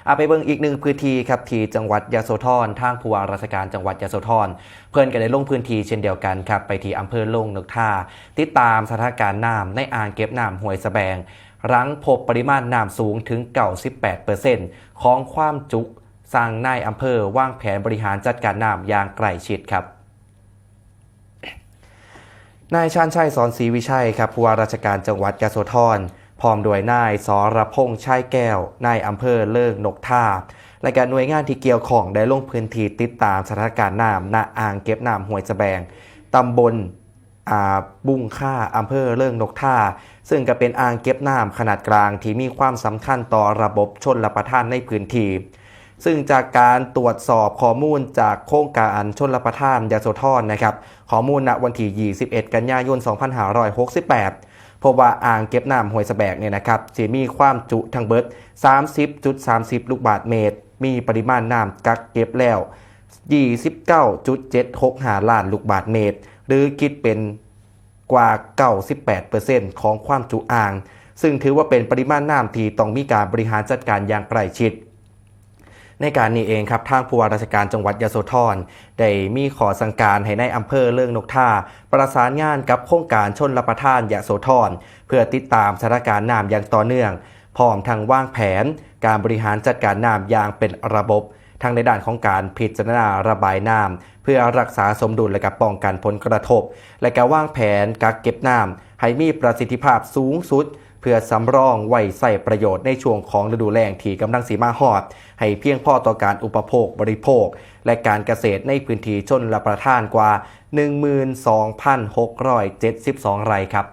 เอาไปเบิ่งอีกหนึ่งพื้นที่ครับที่จังหวัดยโสธรทางผู้ว่าราชการจังหวัดยโสธรเพื่อนก็ได้ลงพื้นที่เช่นเดียวกันครับไปที่อำเภอลงนกท่าติดตามสถานการณ์น้ำในอ่างเก็บน้ำห้วยสะแบงรั้งพบปริมาณน้ำสูงถึง 98% ของความจุสั่งนายอำเภอวางแผนบริหารจัดการน้ำอย่างใกล้ชิดครับนายชาญชัยสอนศรีวิชัยครับผู้ว่าราชการจังหวัดยโสธรพร้อมด้วยนายสรพงษ์ชัยแก้วนายอำเภอเลิงนกท่าและการหน่วยงานที่เกี่ยวข้องได้ลงพื้นที่ติดตามสถานการณ์น้ำณอ่างเก็บน้ำห้วยสะแบงตำบลบุงค่าอำเภอเลิงนกท่าซึ่งก็เป็นอ่างเก็บน้ำขนาดกลางที่มีความสำคัญต่อระบบชลประทานในพื้นที่ซึ่งจากการตรวจสอบข้อมูลจากโครงการชลประทานยโสธรนะครับข้อมูลณวันที่21 กันยายน 2568พบว่าอ่างเก็บน้ำห้วยสะแบงเนี่ยนะครับจะมีความจุทั้งเบิด 30.30 ลูกบาศก์เมตรมีปริมาณน้ำกักเก็บแล้ว 29.765 ล้านลูกบาศก์เมตรหรือคิดเป็นกว่า 98% ของความจุอ่างซึ่งถือว่าเป็นปริมาณน้ำที่ต้องมีการบริหารจัดการอย่างใกล้ชิดในการนี้เองครับทางผู้ว่าราชการจังหวัดยโสธรได้มีขอสั่งการให้ในอำเภอเลิงนกท่าประสานงานกับโครงการชลประทานยโสธรเพื่อติดตามสถานการณ์น้ำอย่างต่อเนื่องพร้อมทั้งวางแผนการบริหารจัดการน้ำอย่างเป็นระบบทั้งในด้านของการพิจารณาระบายน้ำเพื่อรักษาสมดุลและป้องกันผลกระทบและการวางแผนกักเก็บน้ำให้มีประสิทธิภาพสูงสุดเพื่อสำรองไว้ใส่ประโยชน์ในช่วงของฤดูแล้งที่กำลังสีมาฮอดให้เพียงพอต่อการอุปโภคบริโภคและการเกษตรในพื้นที่ชนรับประทานกว่า 12,672 ไร่ครับ